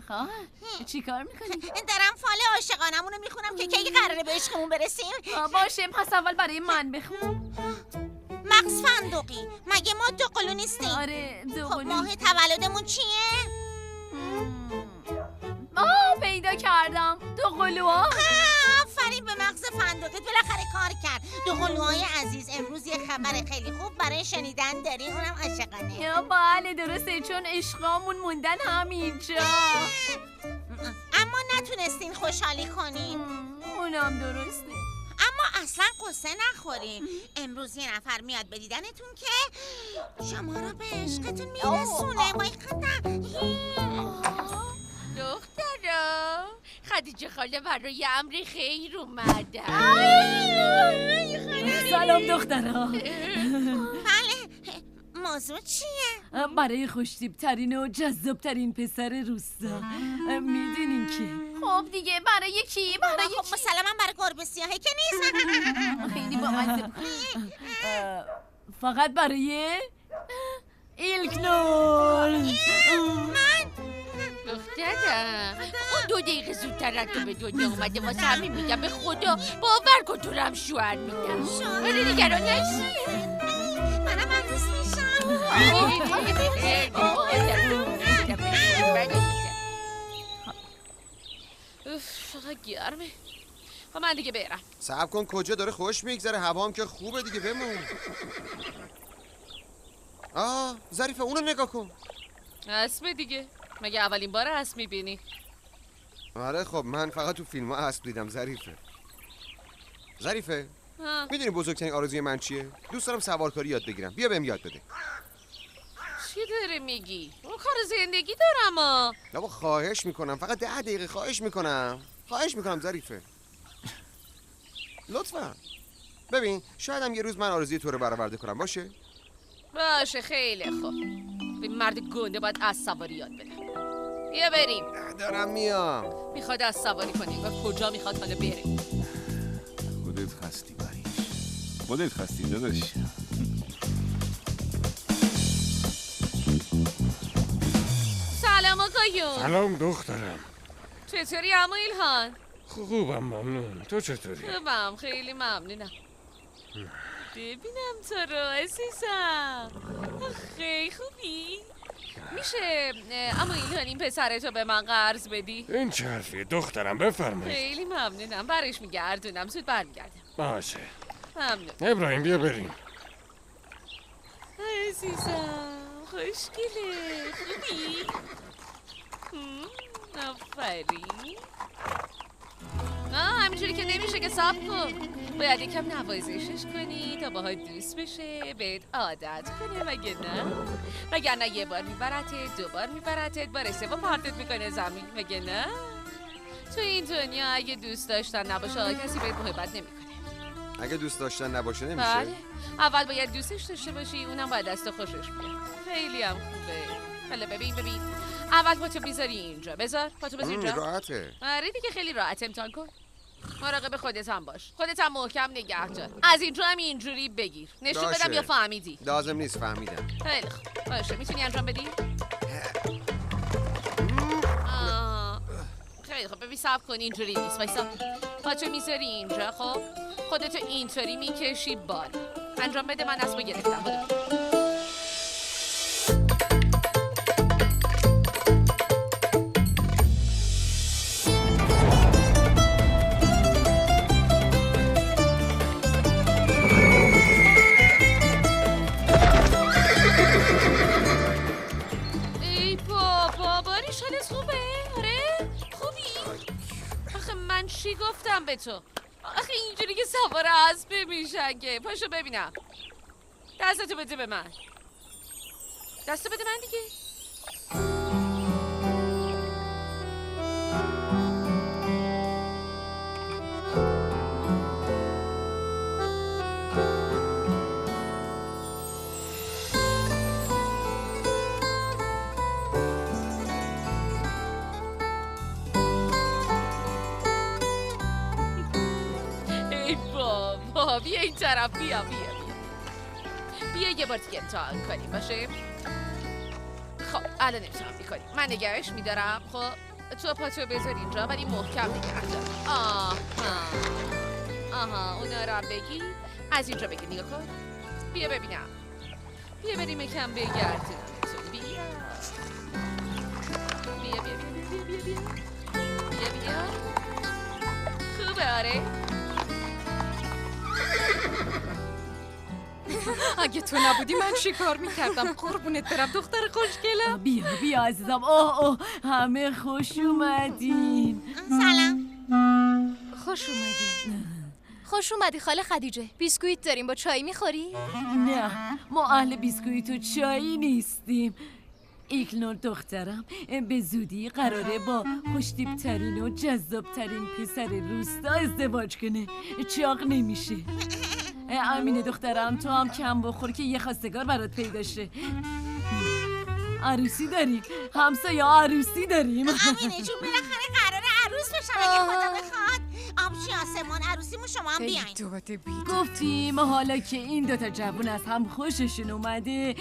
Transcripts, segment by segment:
خواهر چی کار میکنی؟ دارم فال عاشقانمونو میخونم که کی قراره به عشقمون برسیم. باشه پس اول برای من بخون. مغز فندقی، مگه ما دو قلو نیستیم؟ آره دو خب قلو. ماه تولدمون چیه؟ پیدا کردم، دو قلوها. آفرین به مغز فندقیت، بالاخره کار کرد. دو قلوهای عزیز، امروز یه خبر خیلی خوب برای شنیدن دارین، اونم عاشقانه. بله درسته، چون عشقامون موندن همینجا. اما نتونستین خوشحالی کنین. اونم درسته. اما اصلا قصه نخورین. امروز یه نفر میاد به دیدنتون که شما رو به عشقتون میرسونه. وای خدا. دخترا خدیجه خاله برای امری خیر اومده. سلام دخترا. بله موضوع چیه؟ برای خوشتیبترین و جذابترین پسر روستا. میدونین که خب دیگه برای کی؟ برای خب مسلما برای گربه سیاهه که نیست. خیلی بامزه. فقط برای ایلکنور. دخترم اون 2 دقیقه زودتر از تو به دنیا اومده، واسه همین میگم به خدا باور کن تو رو هم شوهر میدم. ولی نگران نشی. منم عروس میشم. چقدر گرمه. خب من دیگه برم. صبر کن، کجا؟ داره خوش میگذره، هوا هم که خوبه دیگه، بمون. ظریفه اونو نگاه کن. اسب دیگه، مگه اولین بار اسب میبینی؟ آره خب من فقط تو فیلم ها اسب دیدم. ظریفه میدونی بزرگترین آرزوی من چیه؟ دوست دارم سوارکاری یاد بگیرم. بیا بهم یاد بده. چی داره میگی؟ اون کار زندگی دارم. بابا خواهش میکنم، فقط 10 دقیقه خواهش میکنم ظریفه. لطفا. ببین شاید هم یه روز من آرزوی تو رو برآورده کنم. باشه خیلی خوب. این مرد گنده باید از سواری یاد بده. بیا بریم. دارم میام. میخواد از سواری کنی و کجا میخواد حالا بره؟ خودت خستی بریش، خودت خستی داداش. سلام آقایون. سلام دخترم. چطوری عمو ایلهان؟ خوبم ممنون. تو چطوری؟ خوبم خیلی ممنونم. ببینم تو رو عزیزم. خیلی خوبی؟ میشه عمو ایلهان این پسرتو به من قرض بدی؟ این چه حرفیه دخترم، بفرمایید. خیلی ممنونم، برش میگردونم، زود برمیگردم. باشه ممنون. ابراهیم بیا بریم. عزیزم خوشگله. خوبی؟ آفرین. همینجوری که نمیشه که صبر کن. باید یکم نوازشش کنی تا باهات دوست بشه، بهت عادت کنه، مگه نه؟ وگرنه یه بار میبرتت، 2 بار میبرتت، بار 3 پرتت میکنه زمین، مگه نه؟ تو این دنیا اگه دوست داشتن نباشه کسی بهت محبت نمیکنه. اگه دوست داشتن نباشه نمیشه؟ بله، اول باید دوستش داشته باشی، اونم باید دست خوشش بیاد. خیلی هم خوبه. حالا ببین اول پاتو بیزاری اینجا. بذار پاتو بذار اینجا. راحته. آره دیگه خیلی راحت. امتحان کن. مراقب خودت هم باش. خودت هم محکم نگه دار. از اینجا هم اینجوری بگیر. نشون بدم یا فهمیدی؟ لازم نیست، فهمیدم. خیلی خوب. باشه میتونی انجام بدی؟ خیلی خوب. ببین صبر کن، اینجوری نیست. وایسا. پاتو میذاری اینجا. خب خودتو اینطوری میکشی بالا. انجام بده. من اسمو گرفتم. ای بابا باریش حالت خوبه؟ آره؟ خوبی؟ آخه من چی گفتم به تو؟ آخه اینجوری که سوار اسب میشن که. پاشو ببینم. دستتو بده به من. دستو بده من دیگه. ای بابا بیا این طرف. بیا بیا یه بار دیگه امتحان کنیم باشه. خب الان امتحان میکنیم. من نگهش میدارم. خب تو پاتو بذار اینجا ولی محکم نگه دار. آها اونا رو هم بگی. از اینجا بگی نگاه کن. بیا ببینم. بیا بریم یکم بگردیم. بیا بیا بیا بیا بیا بیا بیا بیا. خوبه آره. اگه تو نبودی من چی کار میکردم؟ قربونت برم دختر خوشگلم. بیا عزیزم. اوه همه خوش اومدین. سلام. خوش اومدی خاله خدیجه. بیسکویت داریم، با چای میخوری؟ نه ما اهل بیسکویت و چایی نیستیم. ایکنور دخترم به زودی قراره با خوشتیبترین و جذابترین پسر روستا ازدواج کنه. چاق نمیشه. امینه دخترم تو هم کم بخور که یه خواستگار برات پیدا شه. عروسی داریم، همسایه عروسی داریم. امینه جون بالاخره قراره عروس بشم اگه خدا بخواد. آبشی آسمان عروسیمون شما هم بیاین. گفتیم حالا که این دوتا جوون از هم خوششون اومده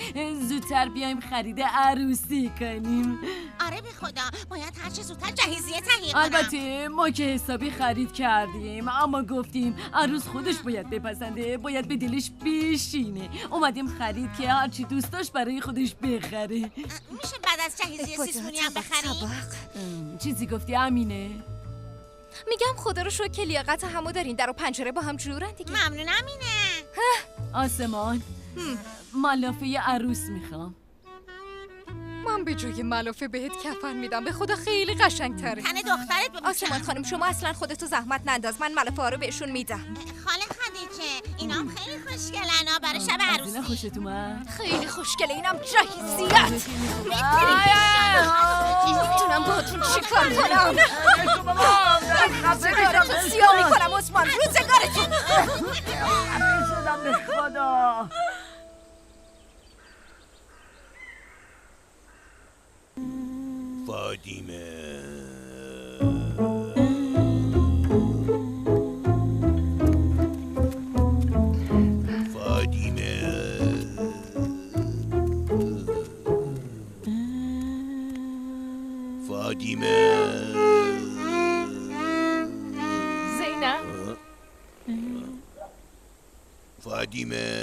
زودتر بیایم خرید عروسی کنیم. آره به خدا باید هر چه زودتر جهیزیه تهیه کنم. البته ما که حسابی خرید کردیم اما گفتیم عروس خودش باید بپسنده، باید به دلش بشینه. اومدیم خرید که هرچی دوست داشت برای خودش بخره. میشه بعد از جهیزیه سیسمونی هم بخریم؟ چیزی گفتی امینه؟ میگم خدا رو شکر که لیاقت همو دارین، در و پنجره با هم جورن دیگه. ممنون امینه. آسمان ملافه عروس میخوام. من به جای ملافه بهت کفن میدم، به خدا خیلی قشنگ‌تره. تن دخترت ببین. آسمان خانم شما اصلا خودتو زحمت ننداز، من ملافه ها رو بهشون میدم. خاله خدیجه اینا هم خیلی خوشگلن برای شب عروسی. خوشت اومد؟ خیلی خوشگله، اینم جهیزیت. میتونم باهاتون چیکار کنم؟ روزگارتون سیاه میکنم عثمان، روزگارتون. شدم به خدا. فاطمه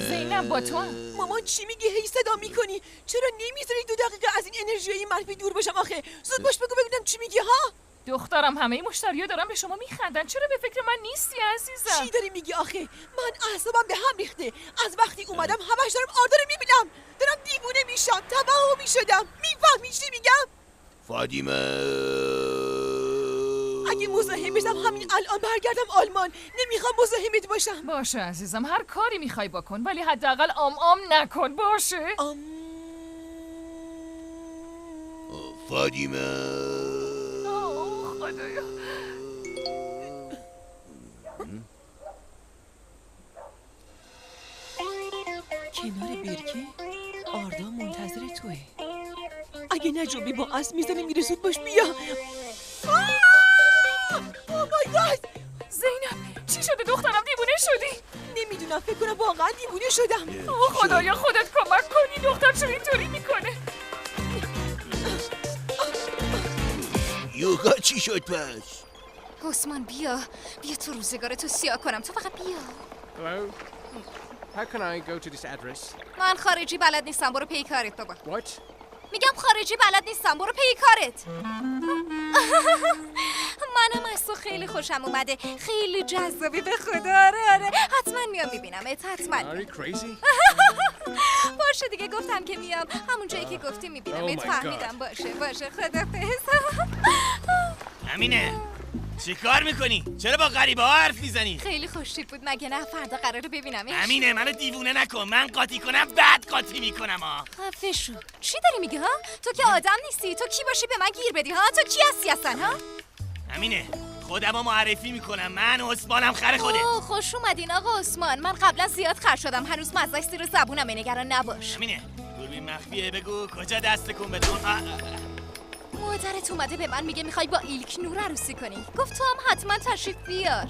زینب با تو مامان چی میگی؟ هی صدا میکنی؟ چرا نمیذاری 2 دقیقه از این انرژی منفی دور باشم آخه؟ زود باش بگو ببینم چی میگی ها؟ دخترم همه مشتریا دارن به شما میخندن، چرا به فکر من نیستی عزیزم؟ چی داری میگی آخه؟ من اعصابم به هم ریخته. از وقتی اومدم همش دارم آرداره میبینم. دارم دیوونه میشم، تباه میشدم. میفهمی چی میگم؟ فاطمه اگه مزاحم بشم همین الان برگردم آلمان. نمیخوام مزاحمت باشم. باشه عزیزم، هر کاری میخوای بکن ولی حداقل آم نکن باشه؟ فاطمه خدایا. کنار برکه آردا منتظر توه. اگه نجابی با اسب میزنه میره، زود باش بیا. زینب چی شده دخترم؟ دیوونه شدی؟ نمیدونم، فکر کنم واقعا دیوونه شدم. خدایا خودت کمک کنی، دختر چرا اینطوری میکنه؟ یوگا چی شد پس؟ عثمان بیا تو روزگارتو سیاه کنم، تو فقط بیا. Hello? How can I go to this address? من خارجی بلد نیستم، برو پی کارت بابا. What? میگم خارجی بلد نیستم، برو پی کارت. منم از تو خیلی خوشم اومده، خیلی جذابی به خدا. آره حتما میام میبینمت، حتما. Are you crazy? باشه دیگه گفتم که میام، همون جایی که گفتی میبینمت. Oh my فهمیدم. باشه خدافظ. امینه چی کار میکنی؟ چرا با غریبه ها حرف میزنی؟ خیلی خوشتیپ بود مگه نه؟ فردا قراره ببینمش. امینه منو دیوونه نکن، من قاطی کنم بعد قاطی میکنم ها. خفه شو. چی داری میگی ها؟ تو که آدم نیستی، تو کی باشی به من گیر بدی ها؟ تو کی هستی اصلا ها؟ امینه خودمو معرفی میکنم، من عثمانم خر خودت. خوش اومدین آقا عثمان. من قبلا زیاد خر شدم، هنوز مزه‌اش زیر زبونمه، نگران نباش. امینه دوربین مخفیه، بگو کجا دست کن بدون. مادرت اومده به من میگه میخوای با ایلکنور عروسی کنی. گفت تو هم حتما تشریف بیار.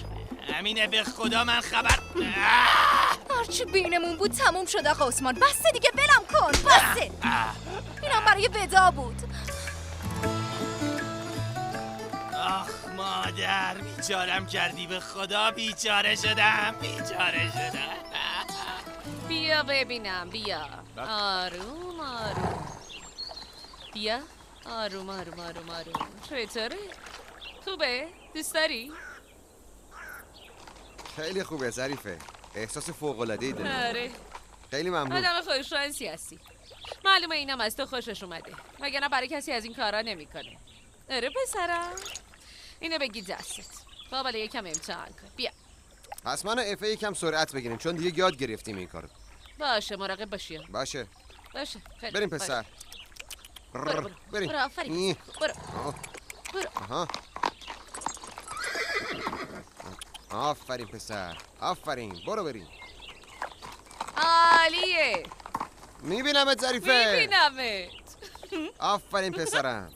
امینه به خدا من خبر هرچی بینمون بود تموم شد آقا عثمان. بسه دیگه، ولم کن. بسه. اینم برای ودا بود. آخ مادر، بیچارم کردی، به خدا بیچاره شدم. بیا ببینم، بیا. آروم آروم. بیا. آروم. چطوره؟ خوبه؟ دوست داری؟ خیلی خوبه ظریفه. احساس فوق‌العاده‌ای داره. آره. خیلی ممنون. آدم خوششانسی هستی. معلومه اینم از تو خوشش اومده. وگرنه برای کسی از این کارا نمیکنه. آره پسرم. اینو بگی دستت. حالا یکم امتحان کن. بیا. پس من و افه یکم سرعت بگیریم چون دیگه یاد گرفتیم این کارو. باشه، مراقب باشی. باشه. خیلی. بریم پسر. برو. بریم. برو آفرین. برو. آها. آفرین پسر. آفرین. برو بریم. عالیه. میبینمت ظریفه. میبینمت. آفرین پسرم.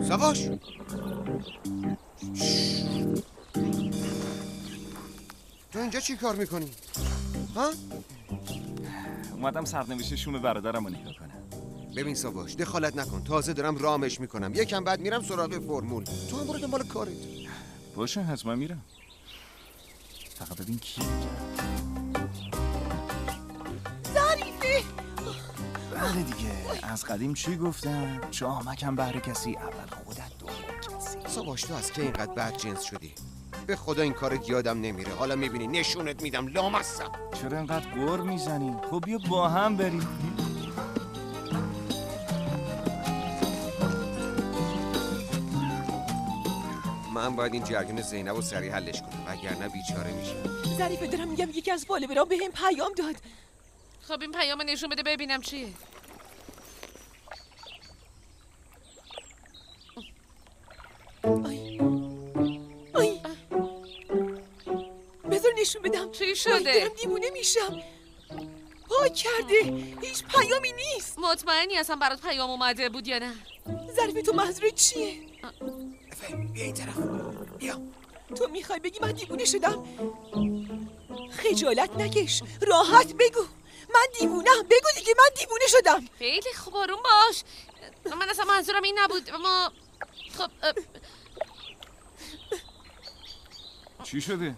سواش. تو اینجا چی کار میکنی؟ ها؟ اومدم سرنوشت شوم برادرم رو نگاه کنم. ببین سواش، دخالت نکن. تازه دارم رامش میکنم. یکم بعد میرم سراغ فرمول. تو هم برو دنبال کارت. باشه حتما میرم. فقط ببین کی. ظریفه. بله دیگه، از قدیم چی گفتن؟ شامکم بهر کسی، اول خودت دوم کسی. سواش تو از که اینقدر بد جنس شدی؟ به خدا این کارت یادم نمیره. حالا میبینی نشونت میدم لامصب. چرا اینقدر غر میزنی؟ خب بیا با هم بریم. من باید این جریان زینب رو سریع حلش کنم وگرنه بیچاره میشه. ظریفه دارم میگم یکی از فالوورام بهم پیام داد. خب این پیام نشون بده ببینم چیه. آی. بذار نشون بدم. چی شده؟ دارم دیوونه میشم. پاک کرده. هیچ پیامی نیست. مطمئنی اصلا برات پیام اومده بود یا نه؟ ظریفه تو منظورت چیه؟ بیا این طرف. بیا. تو میخوای بگی من دیوونه شدم؟ خجالت نکش. راحت بگو. من دیوونم. بگو دیگه من دیوونه شدم. خیلی خوب، آروم باش. من اصلا منظورم این نبود. اما خب چی شده؟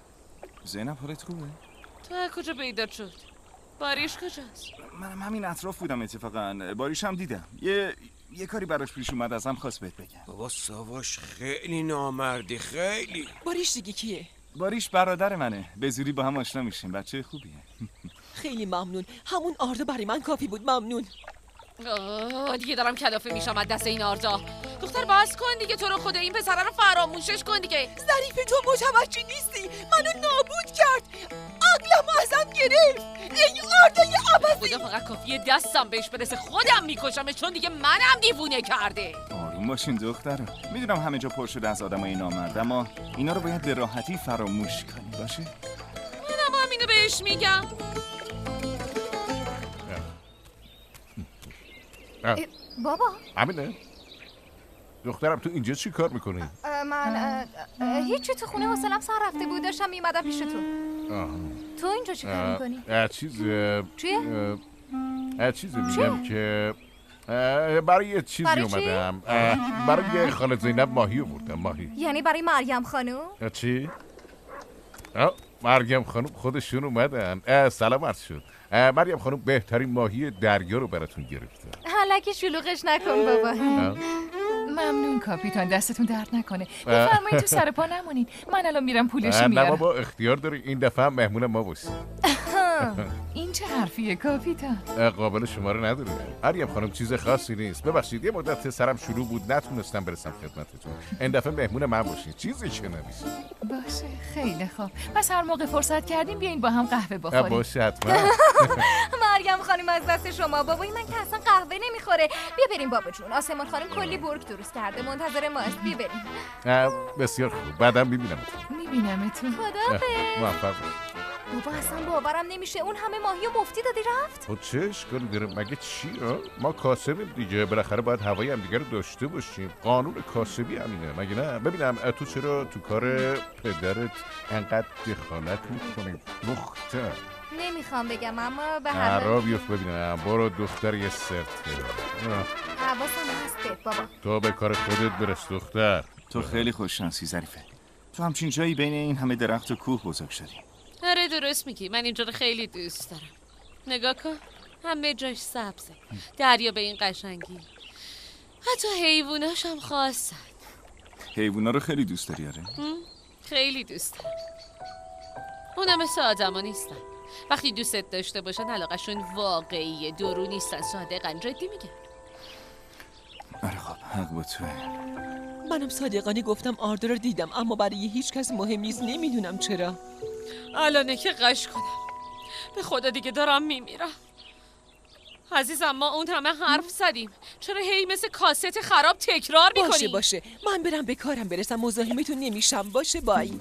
زینب حالت خوبه؟ تو از کجا پیدا شد؟ باریش کجاست؟ منم همین اطراف بودم اتفاقا. باریش هم دیدم. یه کاری براش پیش اومد، ازم خواست بهت بگم. بابا ساواش خیلی نامردی، خیلی. باریش دیگه کیه؟ باریش برادر منه. به زودی با هم آشنا میشیم. بچه خوبیه. خیلی ممنون. همون آردا برای من کافی بود. ممنون. دیگه دارم کلافه میشم از دست این آردا. دختر باز کن دیگه، تو رو خدا این پسره رو فراموشش کن دیگه. ظریفه تو متوجه نیستی. منو نابود کرد. عقلم ازم گرفت. ای آردای عباسی. خدا فقط کافیه دستم بهش برسه خودم میکشمش، چون دیگه منم دیوونه کرده. آروم باشین دخترم. میدونم همه جا پر شده از آدمای نامرد، اما اینا رو باید به راحتی فراموش کنی. باشه؟ منم همینو بهش میگم. بابا همینه؟ دخترم تو اینجا چی کار میکنی؟ من هیچی، تو خونه حوصله‌ام سر رفته بود، داشتم میمدم پیش تو. تو اینجا چی کار میکنی؟ چیه؟ چیزی میگم که برای یه چیزی اومدم. برای خاله زینب ماهی آوردم. ماهی یعنی برای مریم خانم؟ چی؟ مریم خانم خودشون اومدن. سلام عرض شد. مریم خانم بهترین ماهی دریا رو براتون گرفتن. حلقی شلوغش نکن بابا. ممنون کاپیتان، دستتون درد نکنه. بفرمایید تو سر پا نمونین. من الان میرم پولش میارم. نه بابا اختیار داری، این دفعه هم مهمون ما باشی. این چه حرفیه کاپیتان؟ قابل شما رو نداره. مریم خانم چیز خاصی نیست. ببخشید یه مدت سرم شلوغ بود، نتونستم برسم خدمتتون. این دفعه مهمون من باشید. چیزی که نمیشه. باشه خیلی خوب. پس هر موقع فرصت کردیم بیاین با هم قهوه بخوریم. باشه حتما. مریم خانم از دست شما. بابای من که اصلا قهوه نمیخوره. بیا بریم بابا جون. آسمان خانم کلی برگ درست کرده، منتظر ماست. بیا بریم. بسیار خوب. بعدم میبینمتون. میبینمتون. خداحافظ. موفق باشید. بابا اصلا باورم نمیشه اون همه ماهی و مفتی دادی رفت. خب چه اشکالی داره؟ مگه چی؟ ما کاسبیم دیگه، بالاخره باید هوای هم دیگه رو داشته باشیم. قانون کاسبی همینه مگه نه؟ ببینم تو چرا تو کار پدرت انقدر دخالت میکنی دختر؟ نمیخوام بگم اما به هر حال عربیوف ببینم. برو دختر یه سرت حواسم هست بابا. تو به کار خودت برس دختر. تو خیلی خوششانسی ظریفه. تو همچین جایی بین این همه درخت و کوه بزرگ شدی. آره درست میگی، من اینجا رو خیلی دوست دارم. نگاه کن، همه جاش سبزه، دریا به این قشنگی، حتی حیواناش هم خاصن. حیوونا رو خیلی دوست داری؟ آره خیلی دوست دارم. اونا مثل آدما نیستن. وقتی دوستت داشته باشن علاقشون واقعیه، درو نیستن، صادقن. جدی میگم. آره خب حق با توه. منم صادقانه گفتم آردر رو دیدم اما برای هیچ کس مهم نیست. نمیدونم چرا. الانه که قش کنم. به خدا دیگه دارم میمیرم. عزیزم ما اون همه حرف زدیم، چرا هی مثل کاست خراب تکرار میکنی؟ باشه من برم به کارم برسم، مزاحمتون نمیشم. باشه بای.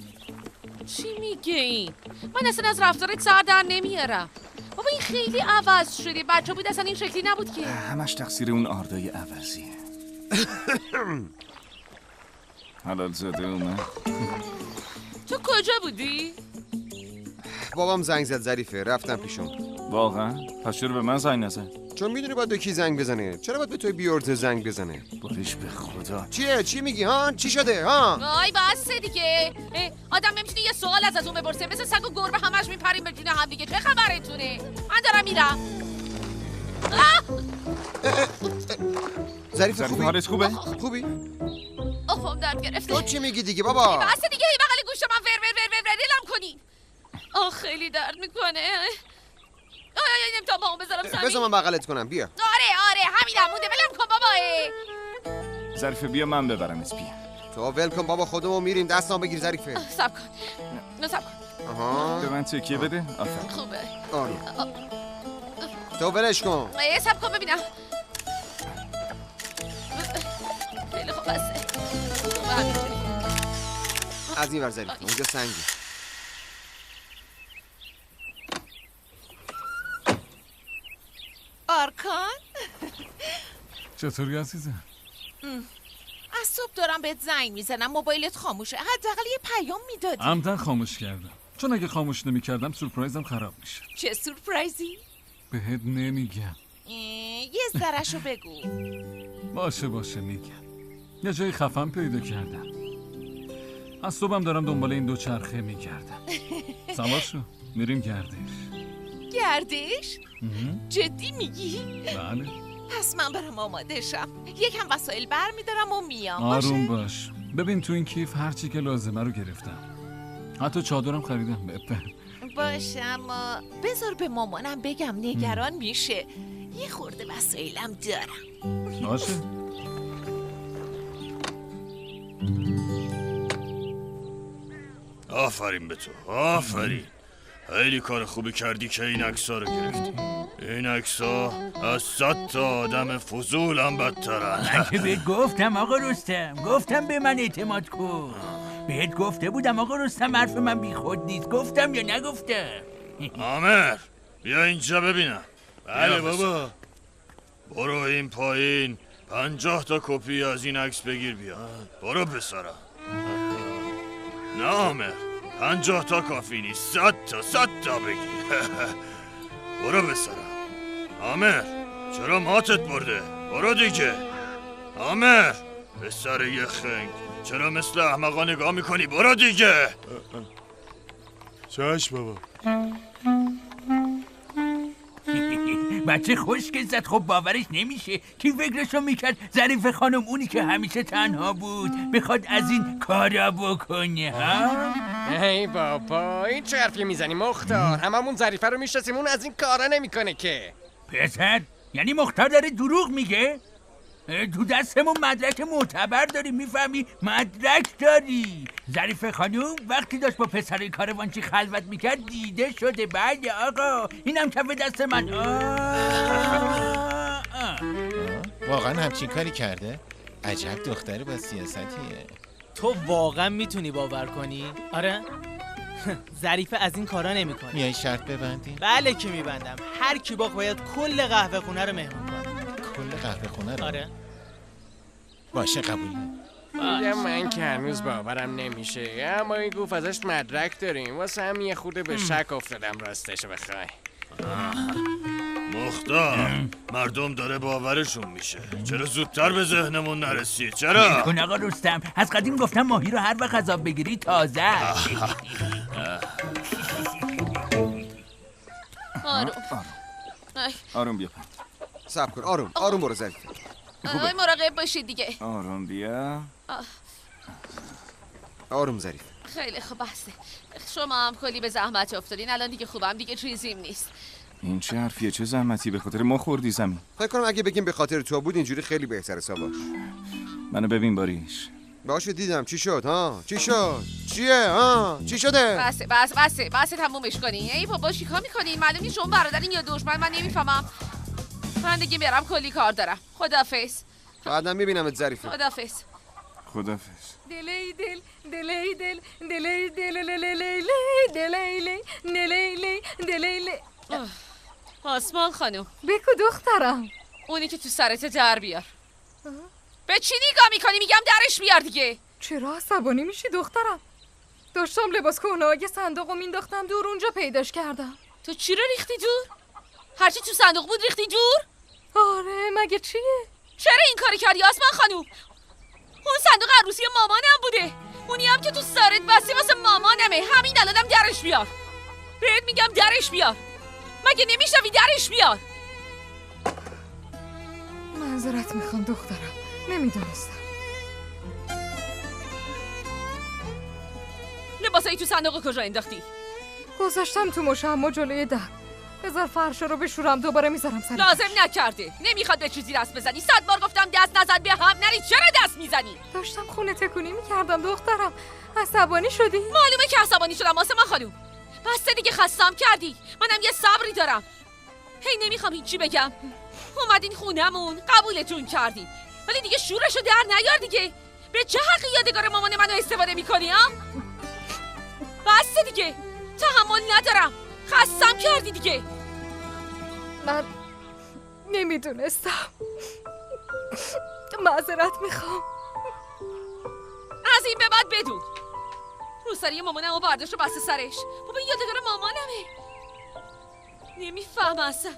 چی میگه این؟ من اصلا از رفتارت سر در نمیارم. بابا این خیلی عوض شدی، بچه بود اصلا این شکلی نبود که. همش تقصیر اون آردای عوضیه. حلال زاده اومد. تو کجا بودی؟ بابام زنگ زد ظریفه، رفتم پیشون. واقعا؟ پس چرا به من زنگ نزد؟ چون میدونی باید به کی زنگ بزنه. چرا باید به توی بیورته زنگ بزنه؟ باریش به خدا. چیه؟ چی میگی ها؟ چی شده ها؟ وای بسه دیگه. آدم نمیتونه یه سوال از اون بپرسه، مثل سگ و گربه همش میپریم به جون هم دیگه. چه خبرتونه؟ من دارم میرم. ظریفه خوبی؟ حالت خوبه؟ خوبی؟ آخم درد گرفته. تو چی میگی دیگه بابا؟ بسه دیگه هی بغل گوش من ور کنی. خیلی درد میکنه. نمیتونم با اون بذارم زمین. بذار من بغلت کنم. بیا. آره همینم مونده. ولم کن بابا. ظریفه بیا من ببرم اسپی. تو ول کن بابا، خودمون میریم. دستام بگیر ظریفه. صبر کن. آها. به من تکیه بده. آفرین. خوبه. آره. تو ولش کن. صبر کن ببینم. خیلی خوب بسه. از این ور ظریفه، اونجا سنگه. آرکان؟ چطوری عزیزم؟ از صبح دارم بهت زنگ میزنم، موبایلت خاموشه. حداقل یه پیام میدادی. عمدن خاموش کردم، چون اگه خاموش نمیکردم سورپرایزم خراب میشه. چه سورپرایزی؟ بهت نمیگم. یه ذره‌شو بگو. باشه میگم. یه جای خفن پیدا کردم. از صبحم دارم دنبال این دو چرخه میگردم. سوار شو، میریم گردش؟ جدی میگی؟ بله. پس من برم آماده شم. یکم وسایل بر میدارم و میام. آروم باش. ببین تو این کیف هرچی که لازمه رو گرفتم. حتی چادرم خریدم. باشه اما بذار به مامانم بگم، نگران میشه. یه خورده وسایلم دارم. باشه. آفرین به تو، آفرین. خیلی کار خوبی کردی که این عکس‌ها رو گرفتی. این عکس‌ها از 100 تا آدم فضول هم بدترن. من که بهت گفتم آقا رستم، گفتم به من اعتماد کن. بهت گفته بودم آقا رستم حرف من بی خود نیست. گفتم یا نگفتم؟ عامر بیا اینجا ببینم. بله بابا. برو این پایین 50 تا کپی از این عکس بگیر بیا. برو پسرم. نه عامر 50 تا کافی نیست، 100 تا بگیر. برو پسرم. عامر چرا ماتت برده؟ برو دیگه. عامر پسر یه خنگ، چرا مثل احمقا نگاه میکنی؟ برو دیگه. چشم بابا. بچه خوشگل زد. خب باورش نمیشه. کی فکرشو میکرد ظریف خانم اونی که همیشه تنها بود بخواد از این کارا بکنه ها؟ ای بابا این چه حرفی میزنی مختار؟ هممون ظریفه رو میشناسیم، اون از این کارا نمیکنه که. پسر یعنی مختار داره دروغ میگه؟ تو دستمون مدرک معتبر داری، میفهمی؟ مدرک داری. ظریف خانوم وقتی داشت با پسر کاروانچی خلوت میکرد دیده شده. بله آقا اینم کف دست من. واقعا همچین کاری کرده؟ عجب دختر با سیاستیه. تو واقعا میتونی باور کنی؟ آره؟ ظریفه از این کارا نمیکنه. میای شرط ببندی؟ بله که میبندم. هر کی باغ باید کل قهوه خونه رو مهمون کنه. کل قهوه خونه رو؟ آره. باشه قبول. میگم من که هنوز باورم نمیشه، اما این گفت ازش مدرک داریم، واسه هم یه خورده به شک افتادم راستشو بخوای. مختار، مردم داره باورشون میشه. چرا زودتر به ذهنمون نرسید؟ چرا؟ کن آقا رستم، از قدیم گفتم ماهی رو هر وقت غذا بگیری تازه. آروم بیا. صبر کن. آروم برو ظریف. مراقب باشید دیگه. آروم بیا. آروم ظریف. خیلی خوب بسته. شما هم کلی به زحمت افتادین، الان دیگه خوبم، دیگه چیزیم نیست. این چه حرفیه؟ چه زحمتی؟ به خاطر ما خوردی زمین. فکر کنم اگه بگیم به خاطر تو بود اینجوری خیلی بهتره. ساواش منو ببین باریش. باشه دیدم. چی شد ها؟ چی شد؟ چیه ها؟ چی شده؟ بسه تمومش کنین. ای بابا چیکار میکنین؟ معلوم نیست شما برادرین یا دشمن، من نمیفهمم. من دیگه برم، کلی کار دارم. خداحافظ. بعدم میبینمت ظریفه. خداحافظ. دلی دل دلی دل دلی دل دلی دلی. آسمان خانم. بگو دخترم. اونی که تو سرت در بیار. به چی نگاه میکنی؟ میگم درش بیار دیگه. چرا عصبانی میشی دخترم؟ داشتم لباس کهنه صندوقو مینداختم دور، اونجا پیداش کردم. تو چی رو ریختی دور؟ هرچی تو صندوق بود ریختی دور؟ آره مگه چیه؟ چرا این کاری کردی آسمان خانوم؟ اون صندوق عروسی مامانم بوده، اونی هم که تو سرت بستی واسه مامانمه. همین الانم درش بیار. بهت میگم درش بیار. مگه نمیشوی؟ درش بیار. معذرت میخوام دخترم، نمیدونستم. لباسایی تو صندوق کجا انداختی؟ گذاشتم تو مشمع جلوی در. بذار فرش رو بشورم، دوباره میذارم سر. لازم نکرده. نمیخواد به چیزی دست بزنی. 100 بار گفتم دست نزن، به هم نرید. چرا دست میزنی؟ داشتم خونه تکونی میکردم دخترم. عصبانی شدی؟ معلومه که عصبانی شدم آسمان خانوم. بسته دیگه، خستم کردی. منم یه صبری دارم. هی نمیخوام هیچی بگم. اومدین خونمون، قبولتون کردیم، ولی دیگه شورشو در نیار دیگه. به چه حقی یادگار مامان منو استفاده میکنی ها؟ بسته دیگه، تحمل ندارم. خستم کردی دیگه. من نمیدونستم. معذرت میخوام. از این به بعد بدون روسری مامانم و برداشت و بسته سرش. بابا این یادگار مامانمه. نمیفهم اصلا.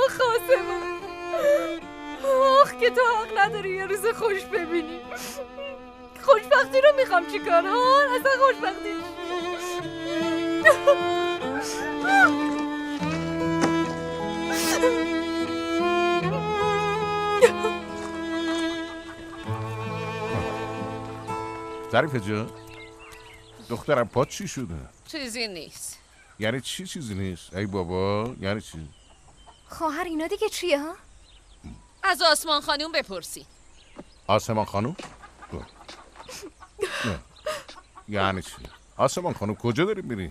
آخ آسمان، آخ که تو حق نداری یه روز خوش ببینی. خوشبختی رو میخوام چیکار ها؟ اصلا خوشبختی ظریفه جان، دخترم پات چی شده؟ چیزی نیست. یعنی چی چیزی نیست؟ ای بابا یعنی چی؟ خواهر اینا دیگه چیه ها؟ از آسمان خانوم بپرسی. آسمان خانوم؟ یعنی چی؟ آسمان خانوم کجا داری میری؟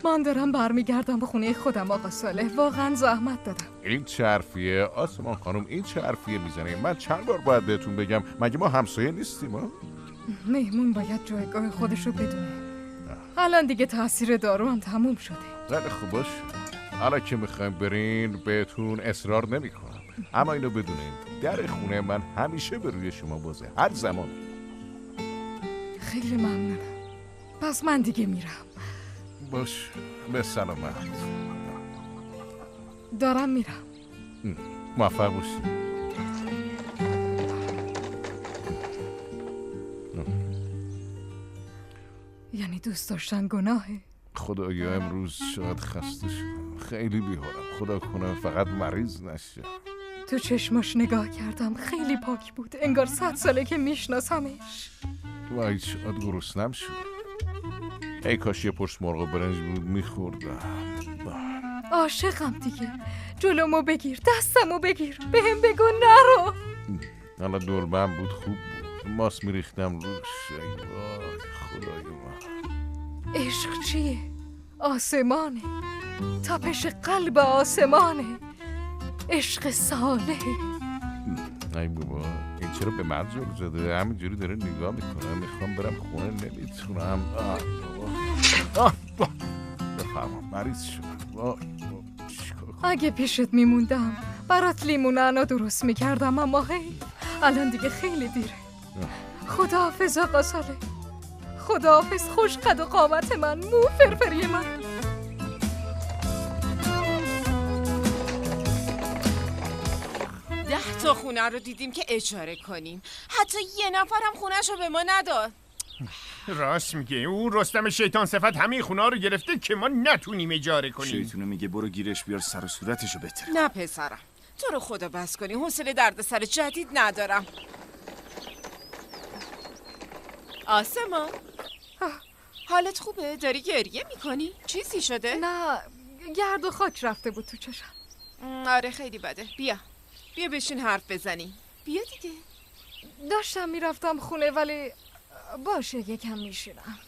من دارم برمیگردم به خونه خودم آقا صالح. واقعا زحمت دادم. این چه حرفیه آسمان خانوم؟ این چه حرفیه میزنی؟ من چند بار باید بهتون بگم مگه ما همسایه نیستیم ها؟ مهمون باید جایگاه خودش رو بدونه. الان دیگه تاثیر دارو هم تموم شده. خیلی خوب باش. حالا که میخوایم برین بهتون اصرار نمیکنم، اما اینو بدونین در خونه من همیشه به روی شما بازه، هر زمان. خیلی ممنونم. پس من دیگه میرم. باش، به سلامت. دارم میرم. موفق باشی. یعنی دوست داشتن گناهه؟ خدایا امروز شاید خسته شدم، خیلی بیحالم. خدا کنه فقط مریض نشه. تو چشماش نگاه کردم، خیلی پاک بود، انگار 100 ساله که میشناسمش. وای شاید گرسنم شد. ای کاش یه پشت مرغ برنج بود میخوردم. عاشقم دیگه. جلومو بگیر، دستمو بگیر، بهم بگو نرو. حالا دوربم بود خوب بود، ماس میریختم روش. ای وای خدای من. عشق چیه؟ آسمانه، تپش قلب آسمانه، عشق صالح. ای بابا این چرا به من زل زده؟ همینجوری داره نگاه میکنه. میخوام برم خونه نمیتونم. بفرمام مریض شدم. اگه پیشت میموندم برات لیمون نعنا درست میکردم، اما حیف الان دیگه خیلی دیره. خداحافظ آقا صالح، خداحافظ خوش قد و قامت من، مو فرفری من. 10 تا خونه رو دیدیم که اجاره کنیم، حتی یه نفرم خونه‌ش رو به ما نداد. راست میگه، اون رستم شیطان صفت همه خونه رو گرفته که ما نتونیم اجاره کنیم. شیطونه میگه برو گیرش بیار سر و صورتشو بتره. نه پسرم، تو رو خدا بس کنی، حوصله دردسر جدید ندارم. آسمان حالت خوبه؟ داری گریه میکنی؟ چیزی شده؟ نه، گرد و خاک رفته بود تو چشم. آره خیلی بده. بیا بشین حرف بزنی. بیا دیگه. داشتم میرفتم خونه ولی باشه یکم میشینم.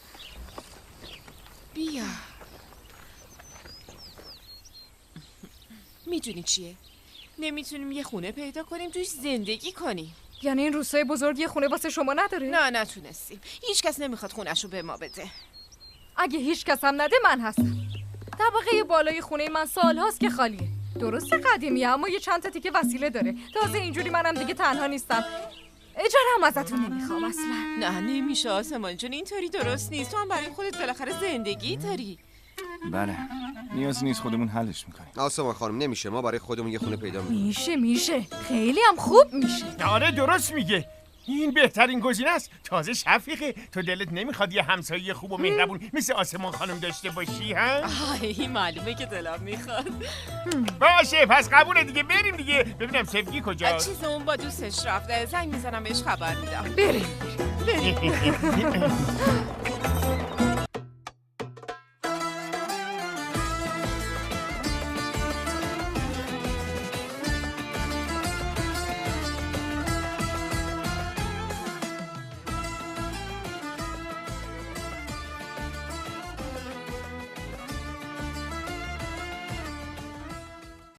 بیا. میدونی چیه؟ نمیتونیم یه خونه پیدا کنیم توش زندگی کنیم. یعنی این روستای بزرگ یه خونه واسه شما نداره؟ نه نتونستیم. هیچ کس نمیخواد خونه‌شو به ما بده. اگه هیچ کس هم نده من هستم. طبقه بالای خونه من سالهاست که خالیه. درسته قدیمیه اما یه چند تا تیکه وسیله داره. تازه اینجوری منم دیگه تنها نیستم. اجاره هم ازتون نمیخوام اصلا. نه نمیشه آسمان جون، اینطوری درست نیست. تو هم برای خودت بالاخره زندگی داری. بله نیازی نیست، خودمون حلش میکنیم. آسمان خانم نمیشه، ما برای خودمون یه خونه پیدا میکنیم. میشه خیلی هم خوب میشه. آره درست میگه، این بهترین گزینه است. تازه شفیقه، تو دلت نمیخواد یه همسایه خوب و مهربون مثل آسمان خانم داشته باشی ها؟ این معلومه که دلم میخواد. باشه پس قبوله دیگه، بریم دیگه. ببینم سفگی کجاست. چیز اون با دوستش رفته، زنگ میزنم بهش خبر میدم. بریم